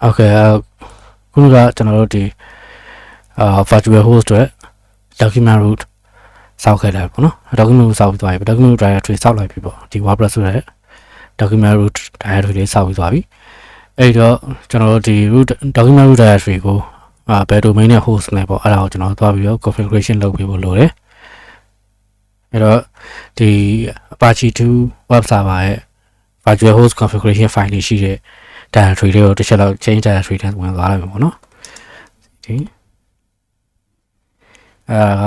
Okay ခုနကကျွန်တော်တို့ဒီvirtual host တွေ document root စောက်ခဲ့တယ်ပေါ့နော် document root စောက်ပြီးသွားပြီ document directory စောက်လိုက်ပြီပေါ့ဒီ WordPress ဆိုတဲ့ document root directory လေးစောက်ပြီးသွားပြီအဲ့တော့ကျွန်တော်တို့ဒီ root document root directory ကိုဘယ် domain နဲ့ host လဲပေါ့အဲ့ဒါကိုကျွန်တော်သွားပြီးတော့ configuration လုပ်ပေးဖို့လိုတယ်အဲ့တော့ဒီ Apache 2 web server ရဲ့ virtual host configuration file လေးရှိတဲ့ directory လေးကိုတစ်ချက်လောက် change directory ထဲဝင်သွားလိုက်မယ်ပေါ့နော်ဒီ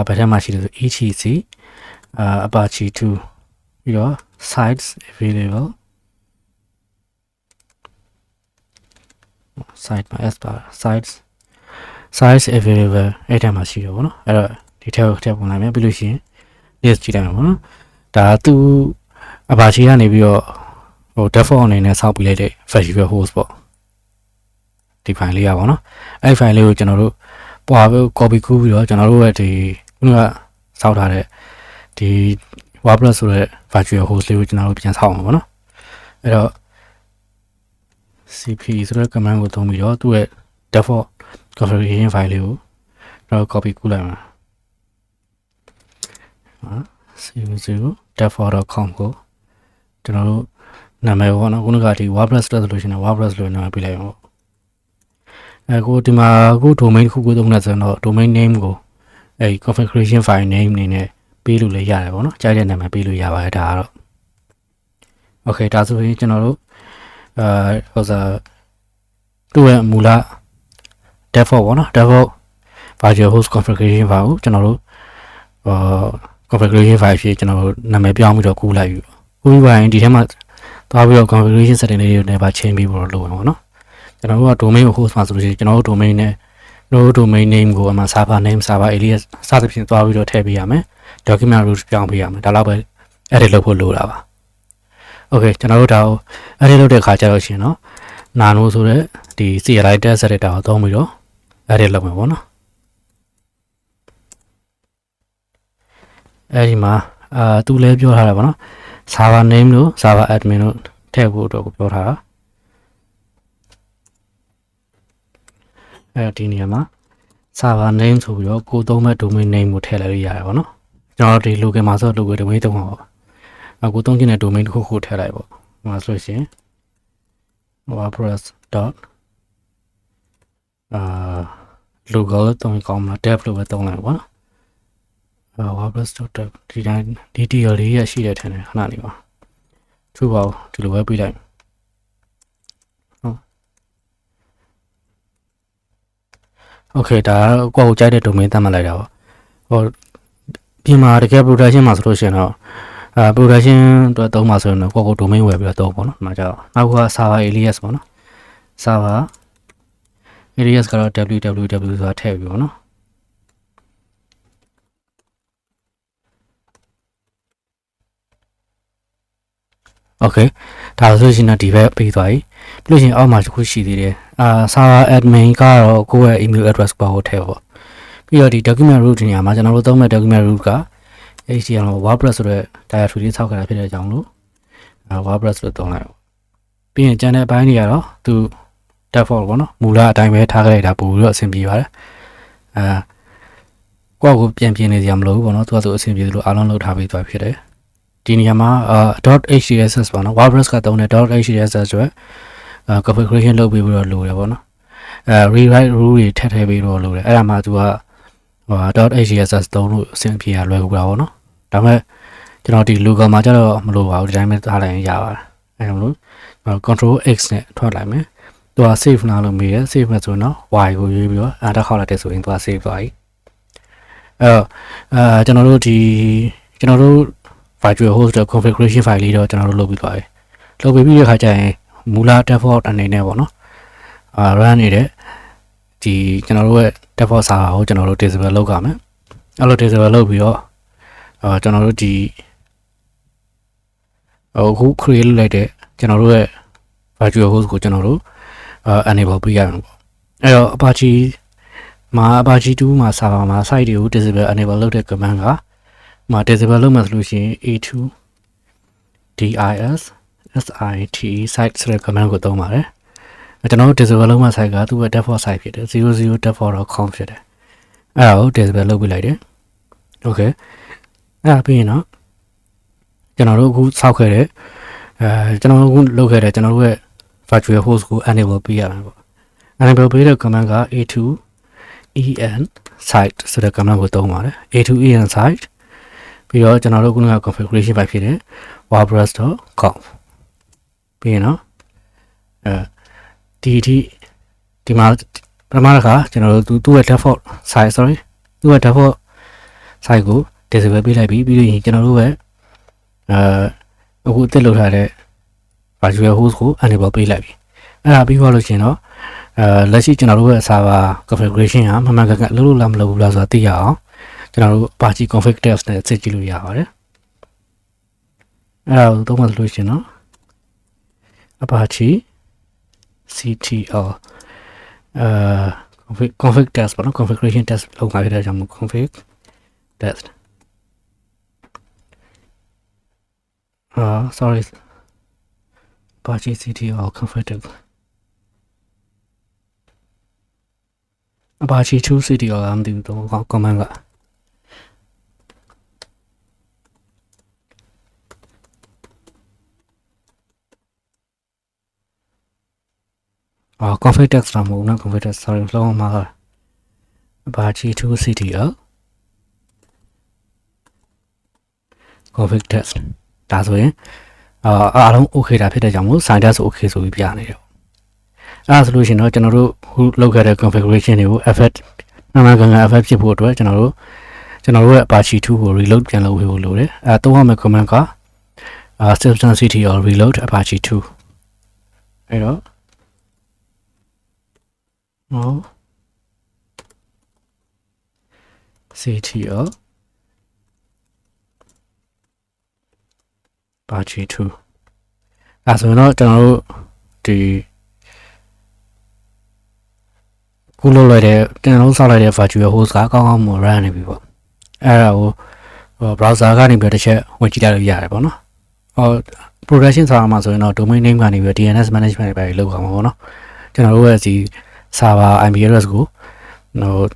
ဘယ်ထဲမှာရှိလဲဆို etc Apache 2ပြီးတော့ sites available site မှာ s bar sites available အဲ့ထဲမှာရှိတယ်ပေါ့နော်အဲ့တော့ဒီထဲကိုထည့်ပုံလိုက်မယ်ပြီးလို့ရှိရင် list ကြည့်လိုက်မယ်ပေါ့နော်ဒါသူ Apache ကနေပြီးတော့ဟို default အနေနဲ့စောက်ပြီးလိုက်တဲ့ virtual host ပေါ့ဒီ file လေးရပါတော့အဲ့ file လေးကိုကျွန်တော်တို့ပွားပြီး copy ကူးပြီးတော့ကျွန်တော်တို့ရဲ့ဒီခုနကစောက်ထားတဲ့ဒီ WordPress ဆိုတဲ့ virtual host လေးကိုကျွန်တော်တို့ပြန်စောက်အောင်ပေါ့နော်အဲ့တော့ cp ဆိုတဲ့ command ကိုသုံးပြီးတော့သူ့ရဲ့ default configuration file လေးကိုကျွန်တော် copy ကူးလိုက်မှာcv0.default.com ကိုကျွန်တော်တို့နာမည်ပေါ့နော်ခုနကဒီ WordPress တက်ဆိုလို့ရှိရင် WordPress လို့နာမည်ပေးလိုက်အောင်ပေါ့ကိုဒီမှာကို domain တစ်ခုကိုသုံးနေဆိုတော့ domain name ကိုအဲ configuration file name အနေနဲ့ပေးလို့လည်းရတယ်ပေါ့နော်ကြားတဲ့နာမည်ပေးလို့ရပါတယ်ဒါကတော့ okay ဒါဆိုရင်ကျွန်တော်တို့ဟိုစားသူ့ရဲ့မူလ default ပေါ့နော် default virtual host configuration file ကိုကျွန်တော်တို့configuration file ဖြစ်ကျွန်တော်တို့နာမည်ပြောင်းပြီးတော့ကူးလိုက်ပြီကူးပြီးပါရင်ဒီထဲမှာသွားပြီးတော့ configuration setting လေးတွေနဲ့ပါချိန်ပြီးတော့လုပ်ရမှာပေါ့နော်ကျွန်တော်တို့က domain ကို host မှာဆိုလို့ရှိရင်ကျွန်တော်တို့ domain နဲ့ domain name ကိုအမှ server name server alias စသဖြင့်သွားပြီးတော့ထည့်ပေးရမယ် document root ပြောင်းပေးရမယ်ဒါလောက်ပဲ edit လုပ်ဖို့လိုတာပါ okay ကျွန်တော်တို့ဒါကို edit လုပ်တဲ့အခါကျတော့ရှင်เนาะ nano ဆိုတဲ့ဒီ CLI text editor ကိုသုံးပြီးတော့ edit လုပ်မယ်ပေါ့နော်အဲဒီမှာသူလည်းပြောထားတာပေါ့နော် server name လို့ server admin လို့ထည့်ဖို့အတွက်ကိုပြောထားတာအဲဒီနေရာမှာ server name ဆိုပြီးတော့ကိုသုံးမဲ့ domain name ကိုထည့်လိုက်လို့ရတယ်ပေါ့နော်ကျွန်တော်ဒီ local မှာဆို local domain သုံးပါပါကိုသုံးချင်တဲ့ domain တစ်ခုခုထည့်လိုက်ပေါ့ဟိုမှာဆိုလို့ရှိရင် wordpress. local လို့သုံးကောင်းမှာ dev လို့ပဲသုံးလိုက်ပေါ့နော်wordpress.dev ဒီတိုင်း detail လေးရရှိတဲ့ထင်တယ်ခဏလေးပါသူ့ပါဒီလိုပဲပြလိုက်okay ဒါကိုယ့်ကိုကြိုက်တဲ့ domain သတ်မှတ်လိုက်တာပေါ့ဟိုပြင်မှာတကယ် production မှာဆိုလို့ရှိရင်တော့production အတွက်သုံးပါဆိုရင်တော့ကိုယ့်ကို domain ဝယ်ပြီးတော့သုံးပေါ့နော်ဒီမှာကျတော့နောက်က server alias ပေါ့နော် server alias ကတော့ www ဆိုတာထည့်ပြီးပေါ့နော်okay ဒါဆိုရှင်တော့ဒီဘက်ပြီးသွားပြီပြီးလို့ရှင်အောက်မှာတစ်ခုရှိသေးတယ်server admin ကတော့ကိုယ့်ရဲ့ email address ကိုထည့်ပေါ့ပြီးတော့ဒီ document root နေရာမှာကျွန်တော်တို့သုံးမဲ့ document root က HTML WordPress ဆိုတဲ့ directory လေးဆောက်ခဲ့တာဖြစ်တဲ့အကြောင်းလို့WordPress လို့သုံးလိုက်ပေါ့ပြီးရင်ကျန်တဲ့အပိုင်းတွေကတော့သူ default ပေါ့နော်မူလအတိုင်းပဲထားခဲ့လိုက်တာပို့ပြီးတော့အဆင်ပြေပါတယ်ကိုယ့်ကိုပြန်ပြင်နေစရာမလိုဘူးပေါ့နော်သူကဆိုအဆင်ပြေလို့အားလုံးလုပ်ထားပြီးသွားဖြစ်တယ်ဒီနေရာမှာ.htss ပေါ့နော် WordPress ကသုံးတဲ့ .htss ဆိုရယ်configuration လုပ်ပြီးတော့လိုတယ်ပေါ့နော်rewrite rule တွေထည့်ပြီးတော့လိုတယ်အဲ့ဒါမှသူက.htss သုံးလို့အဆင်ပြေရလွယ်ကူတာပေါ့နော်ဒါပေမဲ့ကျွန်တော်ဒီ local မှာကျတော့မလိုပါဘူးဒီတိုင်းပဲထားလိုက်ရင်ရပါတယ်အဲ့လို control x နဲ့ထွက်လိုက်မယ်သူက save နားလို့မေးတယ် save မဲ့ဆိုတော့ y ကိုရွေးပြီးတော့တစ်ခေါက်လိုက်တယ်ဆိုရင်သူက save သွားပြီကျွန်တော်တို့ virtual host configuration file လေးတော့ကျွန်တော်တို့လုပ်ပြီးသွားပြီလုပ်ပြီးတဲ့အခါကျရင်မူလ default အနေနဲ့ပေါ့နော်run နေတဲ့ဒီကျွန်တော်တို့ရဲ့ default server ကိုကျွန်တော်တို့ disable လုပ်ရမယ်အဲ့လို disable လုပ်ပြီးတော့ကျွန်တော်တို့ဒီအခု create လုပ်လိုက်တဲ့ကျွန်တော်တို့ရဲ့ virtual host ကိုကျွန်တော်တို့ enable ပေးရမှာပေါ့အဲ့တော့ Apache 2 မှာ server မှာ site တွေကို disable enable လုပ်တဲ့ command ကမှာ disable လုပ်မှဆိုလို့ရှိရင် a2 dis site ဆိုတဲ့ command ကိုသုံးပါတယ် ကျွန်တော်တို့ disable လုပ်မှ site ကသူ့ရဲ့ default site ဖြစ်တယ် 00default.com ဖြစ်တယ်အဲ့ဒါကို disable လုပ်ပြလိုက်တယ် okay အဲ့ဒါပြီးရင်တော့ကျွန်တော်တို့အခုစောက်ခဲ့တဲ့ကျွန်တော်တို့အခုလုပ်ခဲ့တဲ့ကျွန်တော်တို့ရဲ့ virtual host ကို enable ပေးရမယ်ပေါ့ enable ပေးတဲ့ command က a2en site ဆိုတဲ့ command ကိုသုံးပါတယ် a2en site ပြီးတော့ကျွန်တော်တို့ခုနက configuration file ဖြစ်တဲ့ wordpress.com ပြီးရင်တော့ဒီမှာပထမတစ်ခါကျွန်တော်တို့သူ့ရဲ့ default site သူ့ရဲ့ default site ကို disable ပေးလိုက်ပြီးတော့ကျွန်တော်တို့ရဲ့အခုအသစ်လုပ်ထားတဲ့ virtual host ကို enable ပေးလိုက်ပြီအဲ့ဒါပြီးသွားလို့ရှင်တော့လက်ရှိကျွန်တော်တို့ရဲ့ server configuration ကမှန်မှန်ကန်ကန်လုပ်လို့လားမလုပ်ဘူးလားဆိုတာသိရအောင်ကျွန်တော်တို့ Apache config test နဲ့စစ်ကြည့်လို့ရပါတယ်အဲ့ဒါကိုသုံးမှလို့ရှင်တော့ Apache ctl config test ပေါ့နော် configuration test လုပ်မှာဖြစ်တဲ့ကြောင့် config test sorry Apache ctl config test Apache 2 ctl ကမသိဘူးတော့ command ကconfig test မဟုတ်နော် config test sorry လုံးဝမှာ Apache 2 ctl config test ဒါဆိုရင်အားလုံး okay တာဖြစ်တဲ့ကြောင့်မို့ sign test ဆို okay ဆိုပြီးပြနေတယ်အဲ့ဒါဆိုလို့ရှိရင်တော့ကျွန်တော်တို့ခုလုပ်ခဲ့တဲ့ configuration တွေကို effect မှန်မှန်ကန်ကန် effect ဖြစ်ဖို့အတွက်ကျွန်တော်တို့ရဲ့ Apache 2 ကို reload ပြန်လုပ်ဖို့လိုတယ်အဲသုံးရမယ့် command ကsystemctl reload apache 2အဲ့တော့ctl apache 2အဲဆိုရင်တော့ကျွန်တော်တို့ဒီခုလုပ်လိုက်တဲ့ကျွန်တော်တို့ဆောက်လိုက်တဲ့ virtual host ကကောင်းကောင်းမ run နေပြီပေါ့အဲ့ဒါကို browser ကနေပြီးတစ်ချက်ဝင်ကြည့်လိုက်လို့ရတယ်ပေါ့နော်production server မှာဆိုရင်တော့ domain name ကနေပြီး DNS management တွေပဲလုပ်အောင်ပေါ့နော်ကျွန်တော်တို့ရဲ့ဒီ server IP address ကို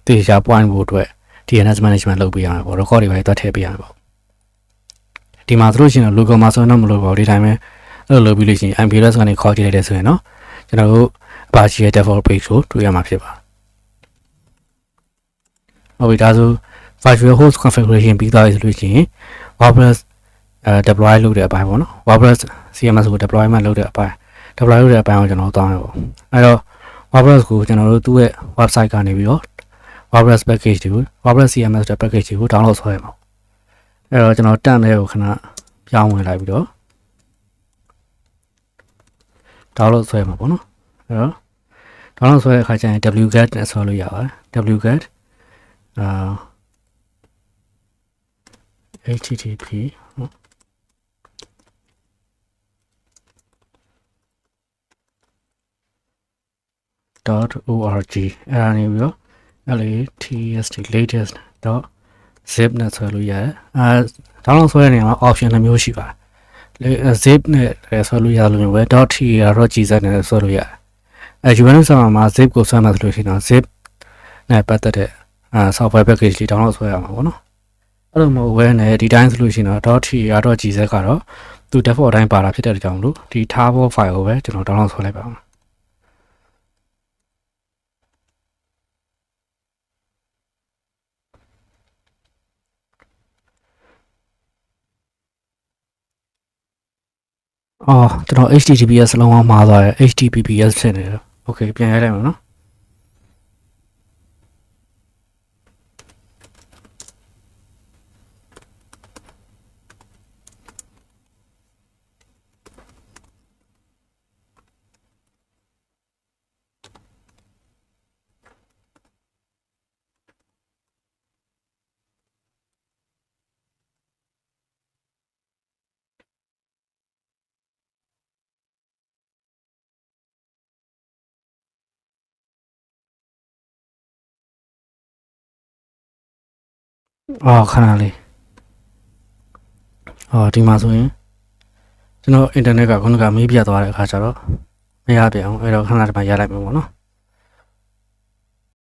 တေချာ point ဖို့အတွက် DNS management လုပ်ပေးရမှာပေါ့ record တွေပဲတွက်ထည့်ပေးရမှာပေါ့ဒီမှာဆိုလို့ရှိရင် local မှာဆိုရင်တော့မလုပ်ပါဘူးဒီတိုင်းပဲအဲ့လိုလုပ်ပြီးလို့ရှိရင် IP address ကနေခေါ်ကြည့်လိုက်တဲ့ဆိုရင်တော့ကျွန်တော်တို့ Apache ရဲ့ default page ကိုတွေ့ရမှာဖြစ်ပါတယ်ဟုတ်ပြီဒါဆို virtual host configuration ပြီးသွားပြီဆိုလို့ရှိရင် WordPress deploy လုပ်တဲ့အပိုင်းပေါ့နော် WordPress CMS ကို deployment လုပ်တဲ့အပိုင်း deploy လုပ်တဲ့အပိုင်းကိုကျွန်တော်တောင်းရပါအဲ့တော့ WordPress ကိုကျွန်တော်တို့သူ့ရဲ့ website ကနေပြီးတော့ WordPress package တွေကို WordPress CMS တဲ့ package တွေကို download ဆွဲရမှာအဲ့တော့ကျွန်တော်တန့်တဲ့ကိုခဏပြောင်းဝင်လိုက်ပြီးတော့ download ဆွဲမှာပေါ့နော်အဲ့တော့ download ဆွဲတဲ့အခါကျရင် wget နဲ့ဆွဲလို့ရပါတယ် wget http .org အဲ့ဒါနေပြီးတော့ latest နဲ့ဆွဲလို့ရတယ်download ဆွဲတဲ့နေရာမှာ option 2မျိုးရှိပါတယ်zip နဲ့ဆွဲလို့ရလို့မျိုးပဲ .tar.gz နဲ့ဆွဲလို့ရတယ်URL ဆောင်းမှာ zip ကိုဆွဲမှဆိုလို့ရှိရင်တော့ zip နဲ့ပတ်သက်တဲ့software package တွေ download ဆွဲရမှာပေါ့နော်အဲ့လိုမျိုးပဲနဲ့ဒီတိုင်းဆိုလို့ရှိရင်တော့ .tar.gz ကတော့သူ default အတိုင်းပါတာဖြစ်တဲ့အကြောင်းလို့ဒီ tar file ကိုပဲကျွန်တော် download ဆွဲလိုက်ပါမယ်ကျွန်တော် HTTPS လုံးဝမှားသွားတယ် HTTPS ဖြစ်နေတယ် Okay ပြန်ရိုက်လိုက်မယ်နော်ခဏလေးဒီမှာဆိုရင်ကျွန်တော် internet ကခုနကမေးပြတ်သွားတဲ့အခါကျတော့ မရပြန်အောင်အဲ့တော့ခဏတည်းမှာရလိုက်မယ်ပေါ့နော်